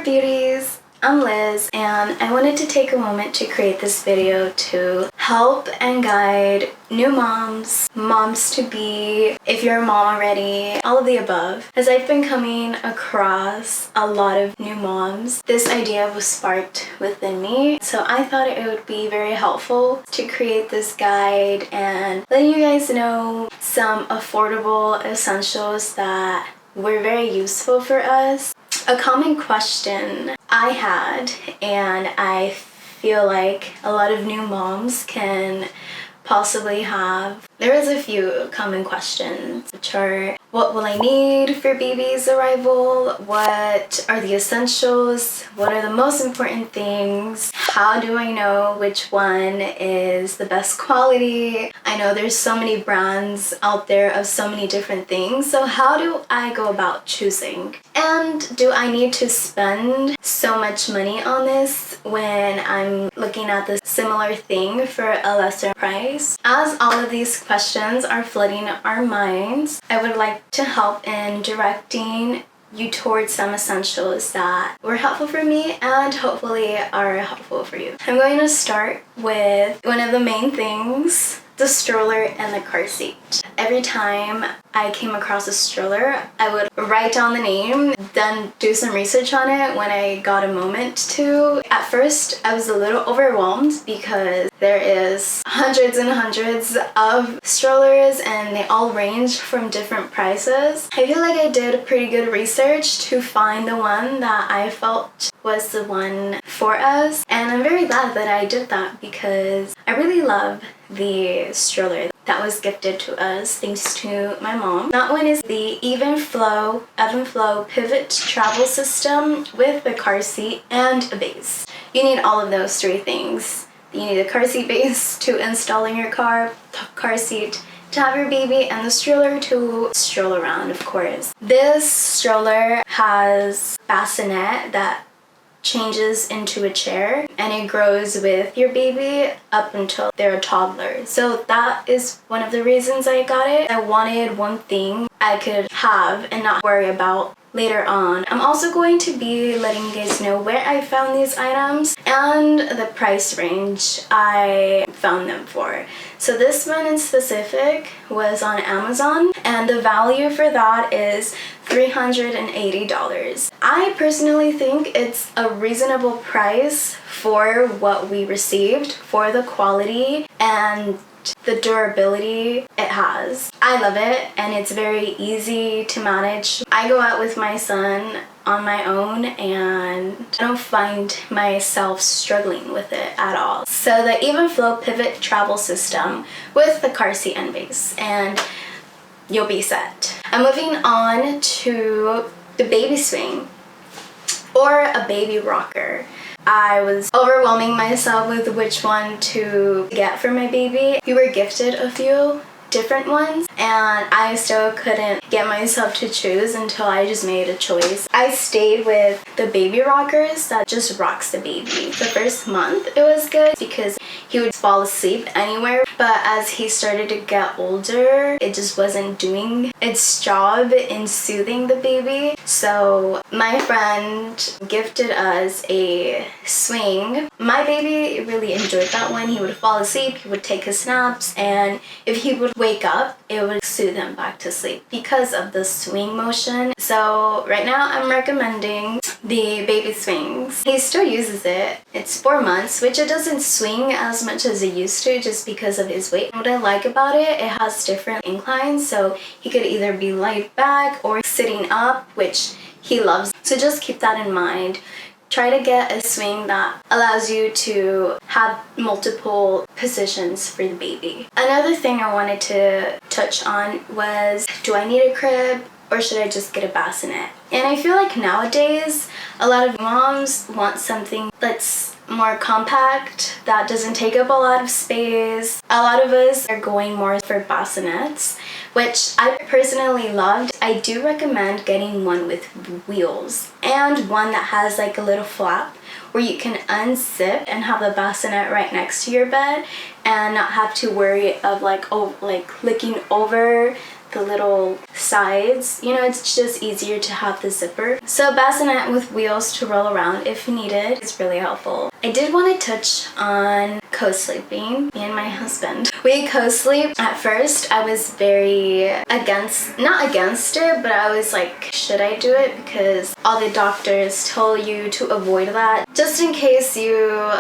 beauties, I'm Liz, and I wanted to take a moment to create this video to help and guide new moms, moms-to-be, if you're a mom already, all of the above. As I've been coming across a lot of new moms, this idea was sparked within me, so I thought it would be very helpful to create this guide and letting you guys know some affordable essentials that were very useful for us. A common question I had, and I feel like a lot of new moms can possibly have, there is a few common questions, which are: what will I need for baby's arrival? What are the essentials? What are the most important things? How do I know which one is the best quality? I know there's so many brands out there of so many different things, so how do I go about choosing? And do I need to spend so much money on this when I'm looking at the similar thing for a lesser price? As all of these questions are flooding our minds, I would like to help in directing you towards some essentials that were helpful for me and hopefully are helpful for you. I'm going to start with one of the main things, the stroller and the car seat. Every time I came across a stroller, I would write down the name, then do some research on it when I got a moment to. At first, I was a little overwhelmed because there is hundreds and hundreds of strollers and they all range from different prices. I feel like I did pretty good research to find the one that I felt was the one for us, and I'm very glad that I did that because I really love the stroller that was gifted to us thanks to my mom. That one is the Ebb and Flow pivot travel system with a car seat and a base. You need all of those three things. You need a car seat base to install in your car seat to have your baby, and the stroller to stroll around, of course. This stroller has bassinet that changes into a chair and it grows with your baby up until they're a toddler. So that is one of the reasons I got it. I wanted one thing I could have and not worry about later on. I'm also going to be letting you guys know where I found these items and the price range I found them for. So this one in specific was on Amazon and the value for that is $380. I personally think it's a reasonable price for what we received, for the quality and the durability it has. I love it and it's very easy to manage. I go out with my son on my own and I don't find myself struggling with it at all. So the Ebb and Flow pivot travel system with the car seat and base, and you'll be set. I'm moving on to the baby swing or a baby rocker. I was overwhelming myself with which one to get for my baby. We were gifted a few different ones and I still couldn't get myself to choose until I just made a choice. I stayed with the baby rockers that just rocks the baby. The first month it was good because he would fall asleep anywhere, but as he started to get older, it just wasn't doing its job in soothing the baby. So my friend gifted us a swing. My baby really enjoyed that one. He would fall asleep, he would take his naps, and if he would wake up, it would soothe him back to sleep because of the swing motion. So right now I'm recommending the baby swings. He still uses it. It's 4 months, which it doesn't swing as much as it used to just because of his weight. What I like about it, it has different inclines, so he could either be laid back or sitting up, which he loves. So just keep that in mind. Try to get a swing that allows you to have multiple positions for the baby. Another thing I wanted to touch on was, do I need a crib or should I just get a bassinet? And I feel like nowadays a lot of moms want something that's more compact, that doesn't take up a lot of space. A lot of us are going more for bassinets, which I personally loved. I do recommend getting one with wheels and one that has like a little flap where you can unzip and have the bassinet right next to your bed and not have to worry of like licking over the little sides. You know, it's just easier to have the zipper. So bassinet with wheels to roll around if needed is really helpful. I did want to touch on co-sleeping. Me and my husband, we co-sleep. At first I was very not against it, but I was like, should I do it? Because all the doctors tell you to avoid that, just in case you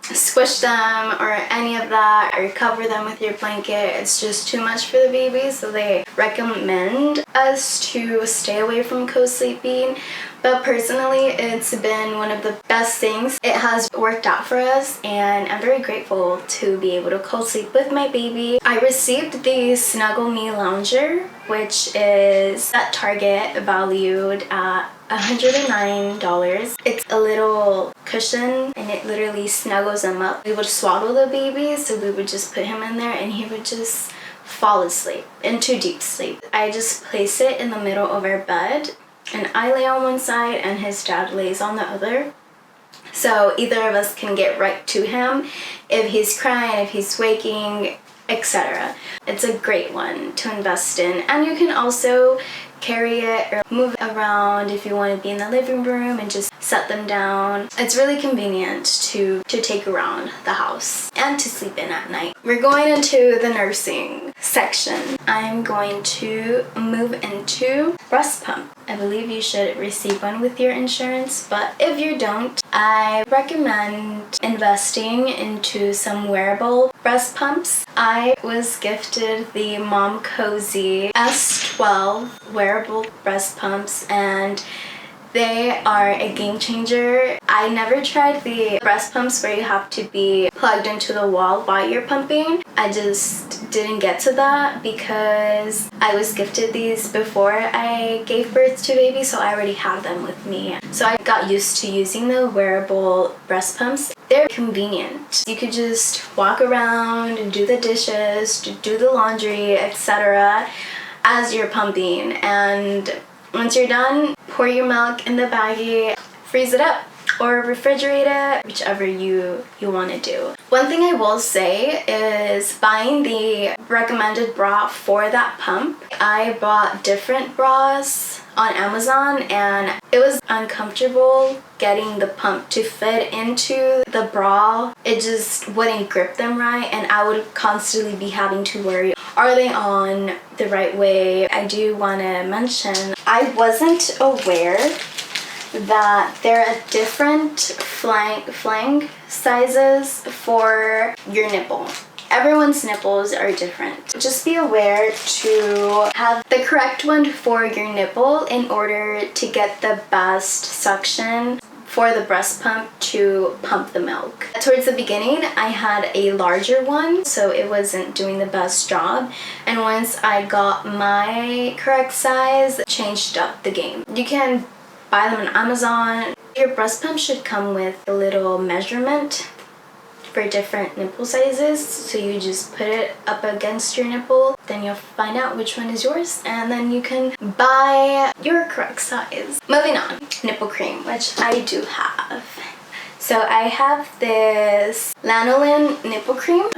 squish them or any of that, or cover them with your blanket. It's just too much for the baby, so they recommend us to stay away from co-sleeping. But personally, it's been one of the best things. It has worked out for us, and I'm very grateful to be able to co-sleep with my baby. I received the Snuggle Me Lounger, which is at Target, valued at $109. It's a little cushion and it literally snuggles them up. We would swaddle the baby, so we would just put him in there and he would just fall asleep into deep sleep. I just place it in the middle of our bed, and I lay on one side and his dad lays on the other. So either of us can get right to him if he's crying, if he's waking, etc. It's a great one to invest in, and you can also carry it or move it around if you want to be in the living room and just set them down. It's really convenient to take around the house and to sleep in at night. We're going into the nursing section. I'm going to move into breast pump. I believe you should receive one with your insurance, but if you don't, I recommend investing into some wearable breast pumps. I was gifted the Mom Cozy S12 wearable breast pumps, and they are a game changer. I never tried the breast pumps where you have to be plugged into the wall while you're pumping. I just didn't get to that because I was gifted these before I gave birth to baby, so I already have them with me. So I got used to using the wearable breast pumps. They're convenient. You could just walk around and do the dishes, do the laundry, etc. as you're pumping, and once you're done, pour your milk in the baggie, freeze it up, or refrigerate it, whichever you want to do. One thing I will say is buying the recommended bra for that pump. I bought different bras on Amazon, and it was uncomfortable getting the pump to fit into the bra. It just wouldn't grip them right, and I would constantly be having to worry, are they on the right way? I do want to mention, I wasn't aware that there are different flange sizes for your nipple. Everyone's nipples are different. Just be aware to have the correct one for your nipple in order to get the best suction for the breast pump to pump the milk. Towards the beginning, I had a larger one, so it wasn't doing the best job. And once I got my correct size, changed up the game. You can buy them on Amazon. Your breast pump should come with a little measurement for different nipple sizes, so you just put it up against your nipple, then you'll find out which one is yours, and then you can buy your correct size. Moving on, nipple cream, which I do have. So I have this lanolin nipple cream.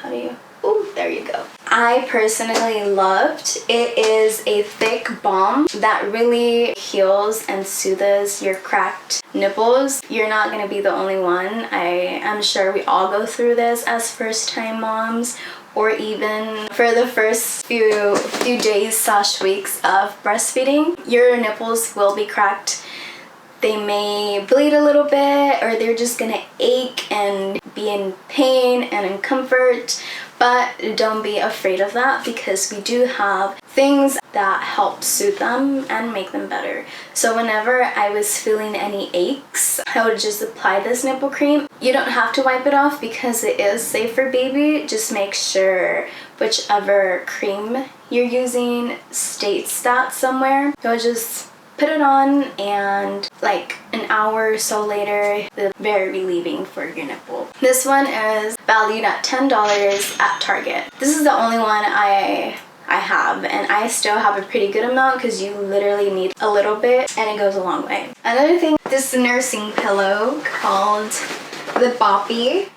How do you, oh, there you go. I personally loved it. Is a thick balm that really heals and soothes your cracked nipples. You're not going to be the only one. I am sure we all go through this as first-time moms, or even for the first few days/weeks of breastfeeding. Your nipples will be cracked. They may bleed a little bit, or they're just gonna ache and be in pain and in comfort. But don't be afraid of that, because we do have things that help soothe them and make them better. So whenever I was feeling any aches, I would just apply this nipple cream. You don't have to wipe it off because it is safe for baby. Just make sure whichever cream you're using states that somewhere. So just put it on, and like an hour or so later, it's very relieving for your nipple. This one is valued at $10 at Target. This is the only one I have, and I still have a pretty good amount because you literally need a little bit and it goes a long way. Another thing, this nursing pillow called the Boppy.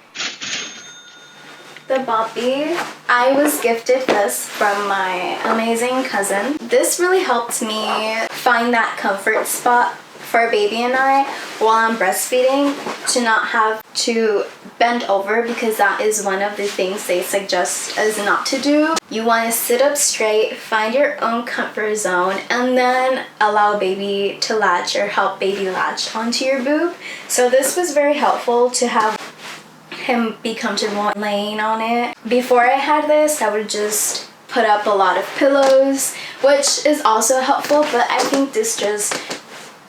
the Boppy. I was gifted this from my amazing cousin. This really helped me find that comfort spot for baby and I while I'm breastfeeding, to not have to bend over, because that is one of the things they suggest us not to do. You want to sit up straight, find your own comfort zone, and then allow baby to latch, or help baby latch onto your boob. So this was very helpful to have him be comfortable laying on it. Before I had this, I would just put up a lot of pillows, which is also helpful, but I think this just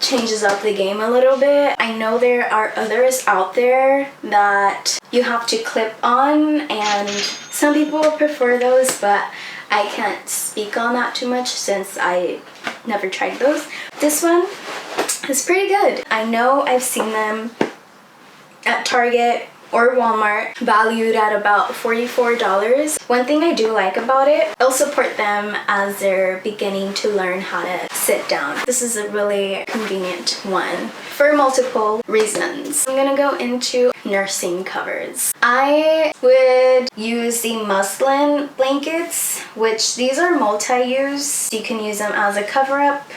changes up the game a little bit. I know there are others out there that you have to clip on, and some people will prefer those, but I can't speak on that too much since I never tried those. This one is pretty good. I know I've seen them at Target or Walmart valued at about $44. One thing I do like about it, I'll support them as they're beginning to learn how to sit down. This is a really convenient one for multiple reasons. I'm gonna go into nursing covers. I would use the muslin blankets, which these are multi-use. You can use them as a cover-up.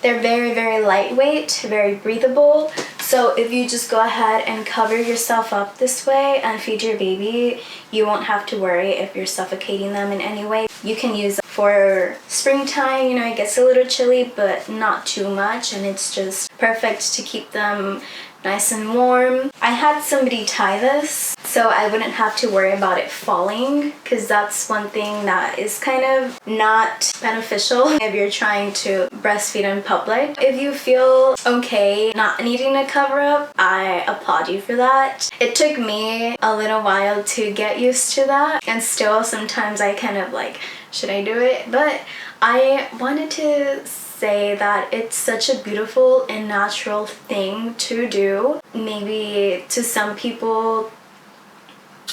They're very, very lightweight, very breathable. So if you just go ahead and cover yourself up this way and feed your baby, you won't have to worry if you're suffocating them in any way. You can use it for springtime, you know, it gets a little chilly, but not too much, and it's just perfect to keep them nice and warm. I had somebody tie this so I wouldn't have to worry about it falling, because that's one thing that is kind of not beneficial if you're trying to breastfeed in public. If you feel okay not needing a cover up, I applaud you for that. It took me a little while to get used to that, and still sometimes I kind of like, should I do it? But I wanted to say that it's such a beautiful and natural thing to do. Maybe to some people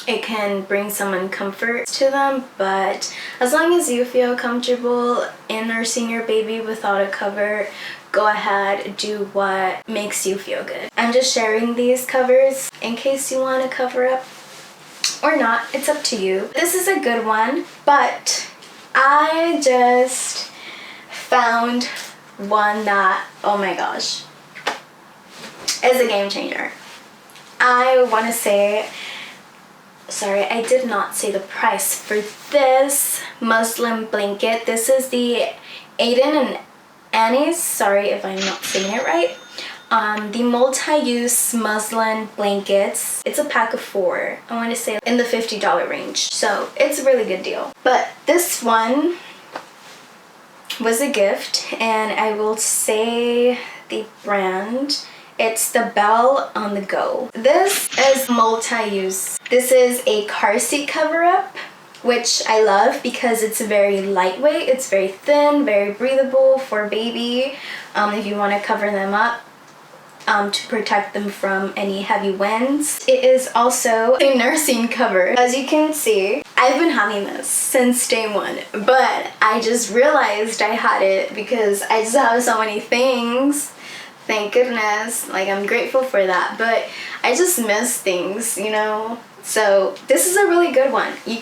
it can bring some uncomfort to them, but as long as you feel comfortable in nursing your baby without a cover, go ahead, do what makes you feel good. I'm just sharing these covers in case you want to cover up or not. It's up to you. This is a good one, but I just found one that, oh my gosh, is a game changer. I want to say, sorry, I did not say the price for this muslin blanket. This is the Aiden and Annie's, sorry if I'm not saying it right. The multi-use muslin blankets. It's a pack of 4. I want to say in the $50 range. So it's a really good deal. But this one was a gift, and I will say the brand. It's the Bell on the Go. This is multi-use. This is a car seat cover-up, which I love because it's very lightweight. It's very thin, very breathable for baby. If you want to cover them up to protect them from any heavy winds. It is also a nursing cover. As you can see, I've been having this since day one, but I just realized I had it because I just have so many things. Thank goodness, like I'm grateful for that, but I just miss things, you know? So this is a really good one. You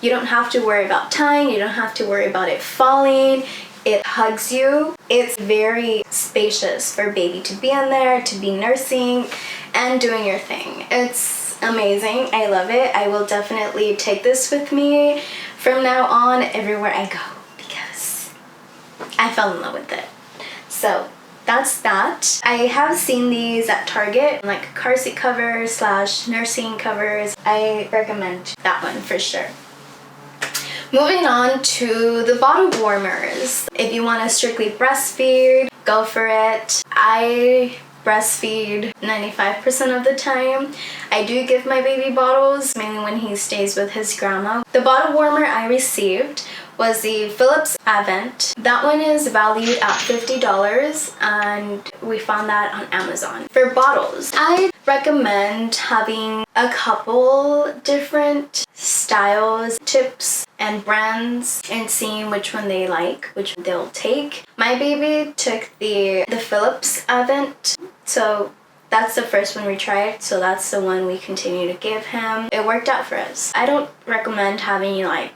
don't have to worry about tying, you don't have to worry about it falling. It hugs you. It's very spacious for baby to be in there, to be nursing and doing your thing. It's amazing. I love it. I will definitely take this with me from now on everywhere I go because I fell in love with it. So that's that. I have seen these at Target, like car seat covers / nursing covers. I recommend that one for sure. Moving on to the bottle warmers. If you want to strictly breastfeed, go for it. I breastfeed 95% of the time. I do give my baby bottles, mainly when he stays with his grandma. The bottle warmer I received was the Philips Avent. That one is valued at $50 and we found that on Amazon. For bottles, I recommend having a couple different styles, tips, and brands and seeing which one they like, which they'll take. My baby took the Philips Avent, so That's the first one we tried, so that's the one we continue to give him. It worked out for us. I don't recommend having like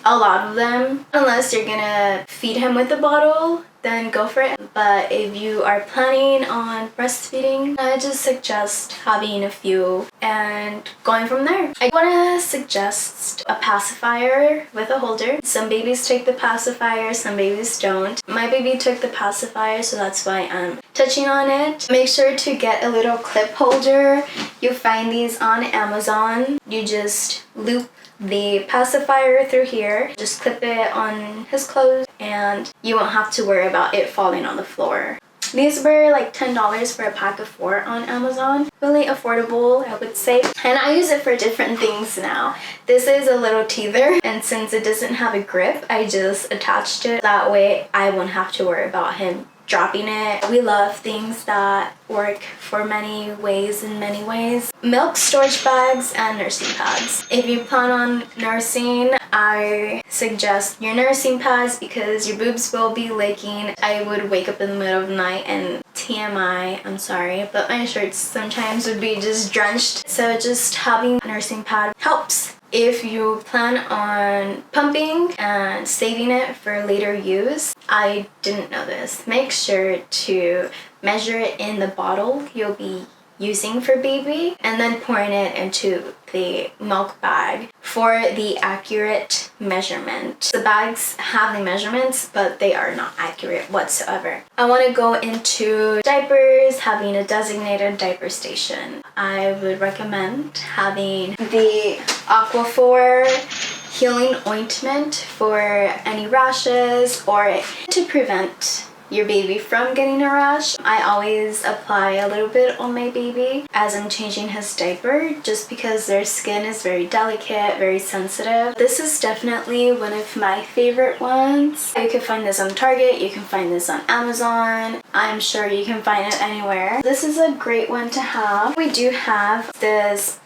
a lot of them unless you're gonna feed him with the bottle, then go for it. But if you are planning on breastfeeding, I just suggest having a few and going from there. I want to suggest a pacifier with a holder. Some babies take the pacifier, some babies don't. My baby took the pacifier, so that's why I'm touching on it. Make sure to get a little clip holder. You find these on Amazon. You just loop the pacifier through here, just clip it on his clothes, and you won't have to worry about it falling on the floor. These were like $10 for a pack of 4 on Amazon. Really affordable, I would say. And I use it for different things now. This is a little teether, and since it doesn't have a grip, I just attached it. That way I won't have to worry about him dropping it. We love things that work for many ways in many ways. Milk storage bags and nursing pads. If you plan on nursing, I suggest your nursing pads because your boobs will be leaking. I would wake up in the middle of the night and TMI, I'm sorry, but my shirts sometimes would be just drenched. So just having a nursing pad helps. If you plan on pumping and saving it for later use, I didn't know this. Make sure to measure it in the bottle you'll be using for baby and then pouring it into the milk bag for the accurate measurement. The bags have the measurements, but they are not accurate whatsoever. I want to go into diapers, having a designated diaper station. I would recommend having the Aquaphor healing ointment for any rashes or to prevent your baby from getting a rash. I always apply a little bit on my baby as I'm changing his diaper just because their skin is very delicate, very sensitive. This is definitely one of my favorite ones. You can find this on Target, you can find this on Amazon. I'm sure you can find it anywhere. This is a great one to have. We do have this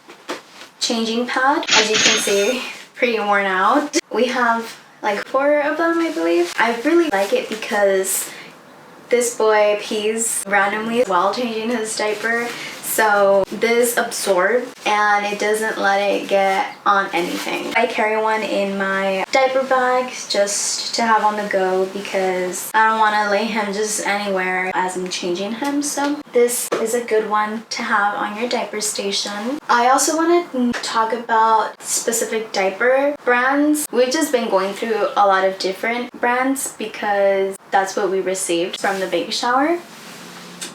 changing pad, as you can see, pretty worn out. We have like 4 of them, I believe. I really like it because this boy pees randomly while changing his diaper, so this absorbs and it doesn't let it get on anything. I carry one in my diaper bag just to have on the go because I don't want to lay him just anywhere as I'm changing him, so this is a good one to have on your diaper station. I also want to talk about specific diaper brands. We've just been going through a lot of different brands because that's what we received from the baby shower.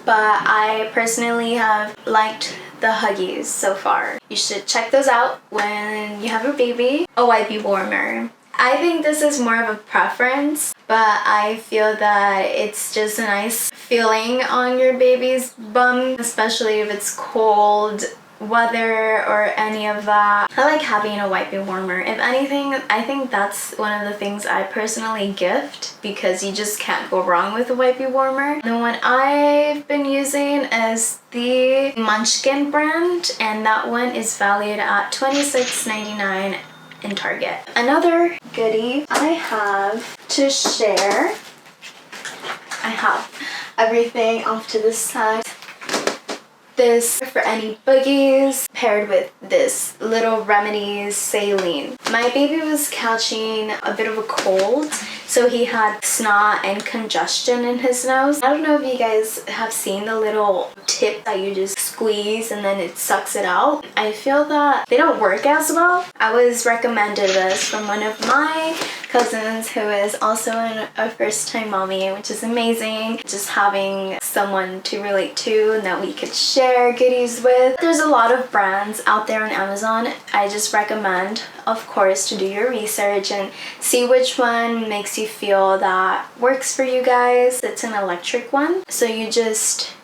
But I personally have liked the Huggies so far. You should check those out when you have a baby. A wipey warmer. I think this is more of a preference, but I feel that it's just a nice feeling on your baby's bum, especially if it's cold weather or any of that. I like having a wipey warmer. If anything, I think that's one of the things I personally gift because you just can't go wrong with a wipey warmer. The one I've been using is the Munchkin brand, and that one is valued at $26.99 in Target. Another goodie I have to share, I have everything off to the side. This for any boogies paired with this Little Remedies saline. My baby was catching a bit of a cold, so he had snot and congestion in his nose. I don't know if you guys have seen the little tip that you just squeeze and then it sucks it out. I feel that they don't work as well. I was recommended this from one of my cousins who is also a first-time mommy, which is amazing. Just having someone to relate to and that we could share goodies with. There's a lot of brands out there on Amazon. I just recommend, of course, to do your research and see which one makes you feel that works for you guys. It's an electric one, so you just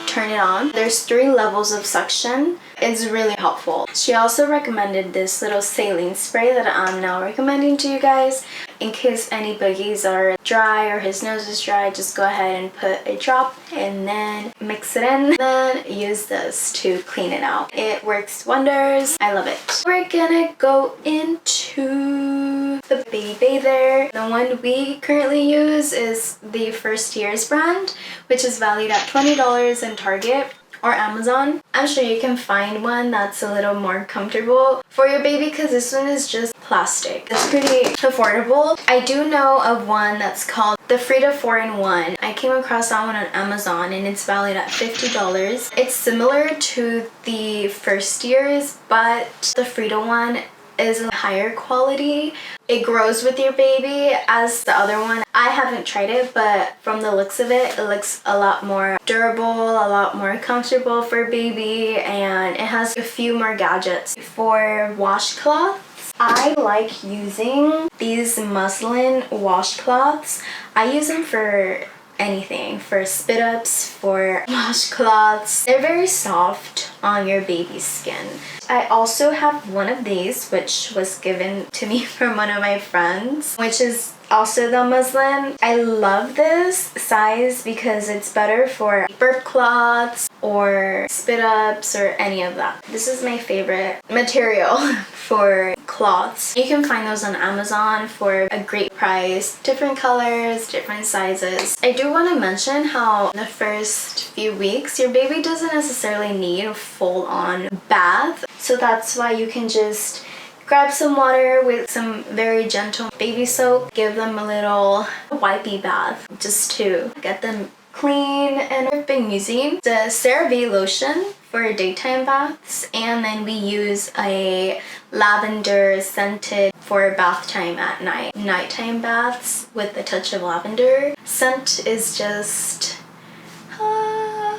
turn it on. There's 3 levels of suction. It's really helpful. She also recommended this little saline spray that I'm now recommending to you guys. In case any boogies are dry or his nose is dry, just go ahead and put a drop and then mix it in. Then use this to clean it out. It works wonders. I love it. We're gonna go into the baby bather. The one we currently use is the First Year's brand, which is valued at $20 in Target or Amazon. I'm sure you can find one that's a little more comfortable for your baby because this one is just plastic. It's pretty affordable. I do know of one that's called the Frida 4-in-1. I came across that one on Amazon and it's valued at $50. It's similar to the first year's, but the Frida one is a higher quality. It grows with your baby as the other one. I haven't tried it, but from the looks of it, it looks a lot more durable, a lot more comfortable for baby, and it has a few more gadgets. For washcloths, I like using these muslin washcloths. I use them for anything, for spit ups, for washcloths. They're very soft on your baby's skin. I also have one of these, which was given to me from one of my friends, which is also the muslin. I love this size because it's better for burp cloths or spit ups or any of that. This is my favorite material for cloths. You can find those on Amazon for a great price. Different colors, different sizes. I do want to mention how the first few weeks your baby doesn't necessarily need a full-on bath. So that's why you can just grab some water with some very gentle baby soap, give them a little wipey bath just to get them clean. And I've been using the CeraVe lotion for daytime baths, and then we use a lavender scented for bath time at night. Nighttime baths with a touch of lavender. Scent is just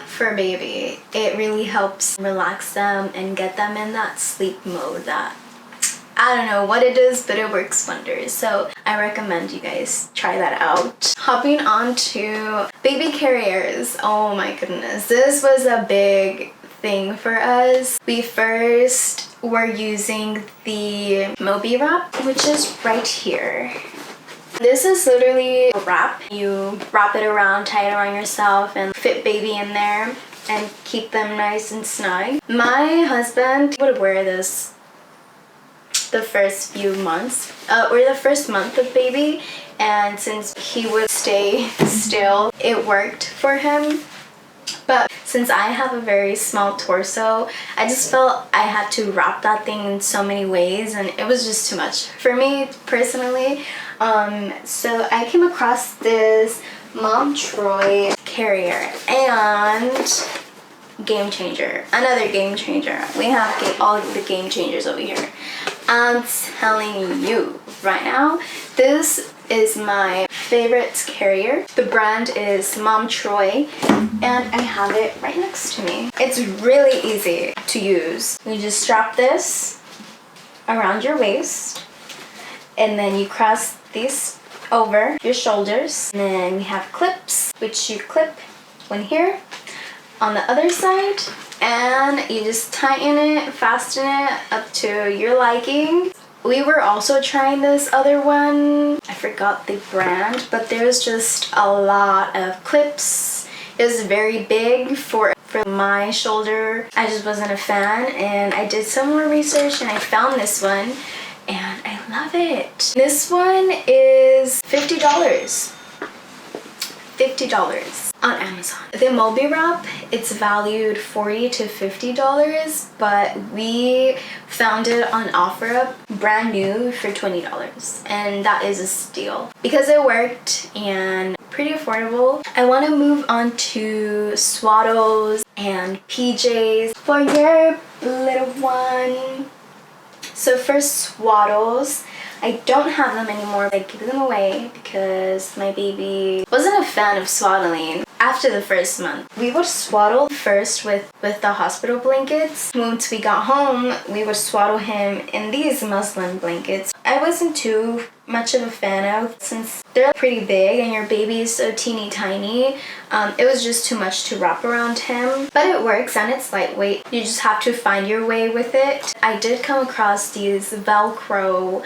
for baby. It really helps relax them and get them in that sleep mode that I don't know what it is, but it works wonders. So I recommend you guys try that out. Hopping on to baby carriers. Oh my goodness. This was a big thing for us. We first were using the Moby wrap, which is right here. This is literally a wrap. You wrap it around, tie it around yourself, and fit baby in there and keep them nice and snug. My husband would wear this the first few months or the first month of baby, and since he would stay still, it worked for him. But since I have a very small torso, I just felt I had to wrap that thing in so many ways, and it was just too much for me personally. So I came across this Mom Troy carrier, and game changer, another game changer. We have all of the game changers over here. I'm telling you right now, this is my favorite carrier. The brand is Mom Troy, and I have it right next to me. It's really easy to use. You just strap this around your waist, and then you cross these over your shoulders. And then we have clips, which you clip one here on the other side, and you just tighten it, fasten it up to your liking. We were also trying this other one. I forgot the brand, but there's just a lot of clips. It was very big for my shoulder. I just wasn't a fan, and I did some more research and I found this one, and I love it. This one is $50. $50 on Amazon. The Moby wrap, it's valued $40 to $50, but we found it on OfferUp brand new for $20, and that is a steal because it worked and pretty affordable. I want to move on to Swaddles and PJs for your little one. So for Swaddles, I don't have them anymore. I give them away because my baby wasn't a fan of swaddling after the first month. We would swaddle first with the hospital blankets. Once we got home, we would swaddle him in these muslin blankets. I wasn't too much of a fan of, since they're pretty big and your baby is so teeny tiny. It was just too much to wrap around him, but it works and it's lightweight. You just have to find your way with it. I did come across these Velcro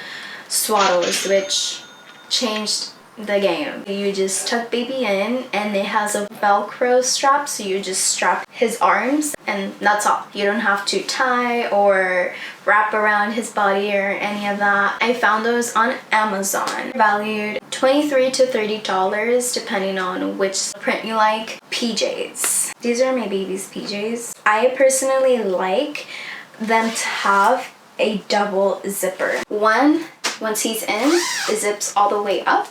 Swaddles, which changed the game. You just tuck baby in, and it has a Velcro strap, so you just strap his arms, and that's all. You don't have to tie or wrap around his body or any of that. I found those on Amazon, valued $23 to $30 depending on which print you like. PJs. These are my baby's PJs. I personally like them to have a double zipper. Once he's in, it zips all the way up.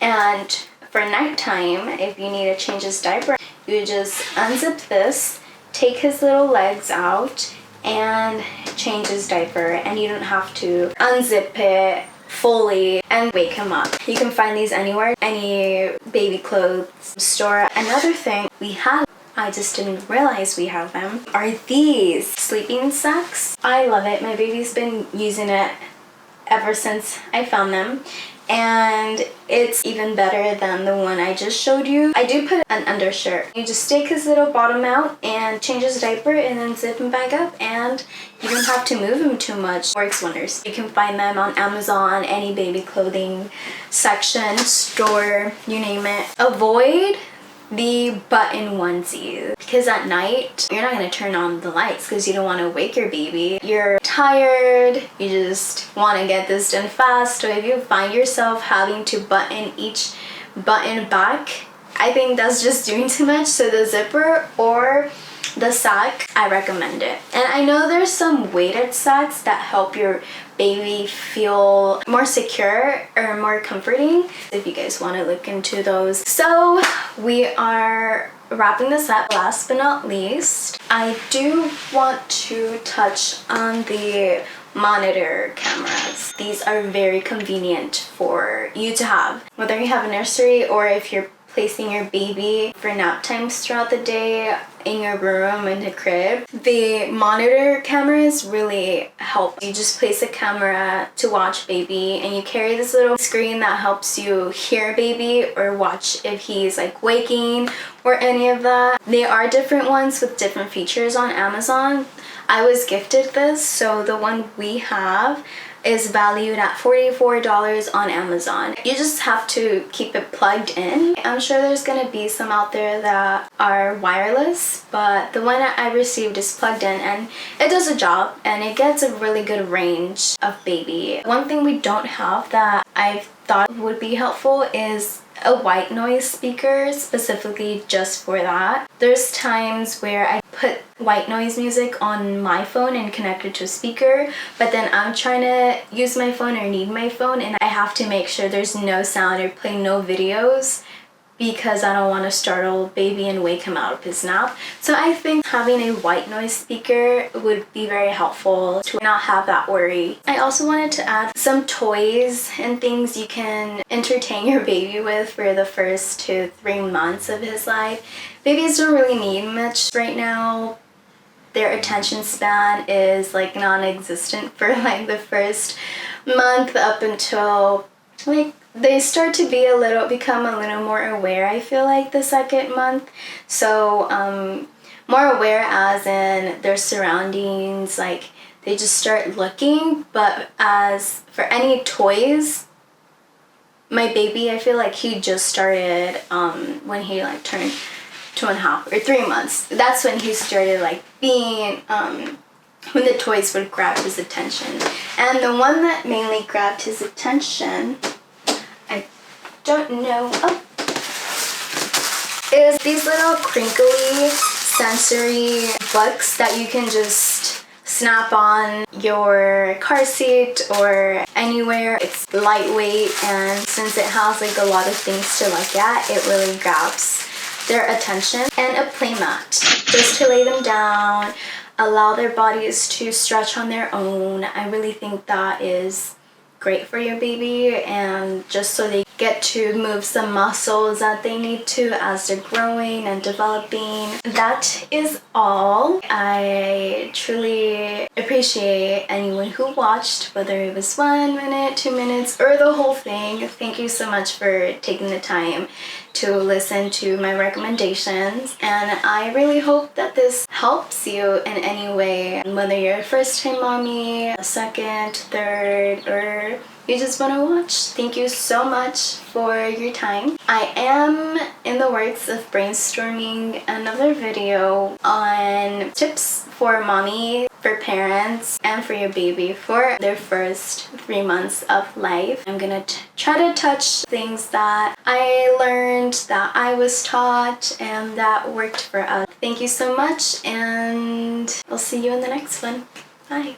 And for nighttime, if you need to change his diaper, you just unzip this, take his little legs out, and change his diaper. And you don't have to unzip it fully and wake him up. You can find these anywhere, any baby clothes store. Another thing we have, I just didn't realize we have them, are these sleeping sacks. I love it. My baby's been using it ever since I found them, and it's even better than the one I just showed you. I do put an undershirt. You just stick his little bottom out and change his diaper and then zip him back up, and you don't have to move him too much. Works wonders. You can find them on Amazon, any baby clothing section, store, you name it. Avoid the button onesies, because at night you're not going to turn on the lights because you don't want to wake your baby. You're tired, you just want to get this done fast. So if you find yourself having to button each button back, I think that's just doing too much. So the zipper or the sack, I recommend it. And I know there's some weighted sacks that help your baby feel more secure or more comforting, if you guys want to look into those. So we are wrapping this up. Last but not least, I do want to touch on the monitor cameras. These are very convenient for you to have, whether you have a nursery or if you're placing your baby for nap times throughout the day in your room, in the crib. The monitor cameras really help. You just place a camera to watch baby, and you carry this little screen that helps you hear baby or watch if he's like waking or any of that. They are different ones with different features on Amazon. I was gifted this, so the one we have is valued at $44 on Amazon. You just have to keep it plugged in. I'm sure there's gonna be some out there that are wireless, but the one I received is plugged in, and it does a job, and it gets a really good range of baby. One thing we don't have that I've thought would be helpful is a white noise speaker specifically just for that. There's times where I put white noise music on my phone and connect it to a speaker, but then I'm trying to use my phone or need my phone, and I have to make sure there's no sound or play no videos because I don't want to startle baby and wake him out of his nap. So I think having a white noise speaker would be very helpful to not have that worry. I also wanted to add some toys and things you can entertain your baby with for the first 2 to 3 months of his life. Babies don't really need much right now. Their attention span is like non-existent for like the first month up until like they start to become a little more aware, I feel like, the second month. So more aware as in their surroundings, like they just start looking. But as for any toys, my baby, I feel like he just started when he like turned 2.5 or 3 months. That's when he started like being when the toys would grab his attention. And the one that mainly grabbed his attention, I don't know, is these little crinkly sensory books that you can just snap on your car seat or anywhere. It's lightweight, and since it has like a lot of things to look at, it really grabs their attention. And a play mat, just to lay them down, allow their bodies to stretch on their own. I really think that is great for your baby, and just so they get to move some muscles that they need to as they're growing and developing. That is all. I truly appreciate anyone who watched, whether it was 1 minute, 2 minutes, or the whole thing. Thank you so much for taking the time to listen to my recommendations, and I really hope that this helps you in any way, whether you're a first-time mommy, a second, third, or you just want to watch. Thank you so much for your time. I am in the works of brainstorming another video on tips for mommy, for parents, and for your baby for their first 3 months of life. I'm gonna try to touch things that I learned, that I was taught, and that worked for us. Thank you so much, and I'll see you in the next one. Bye.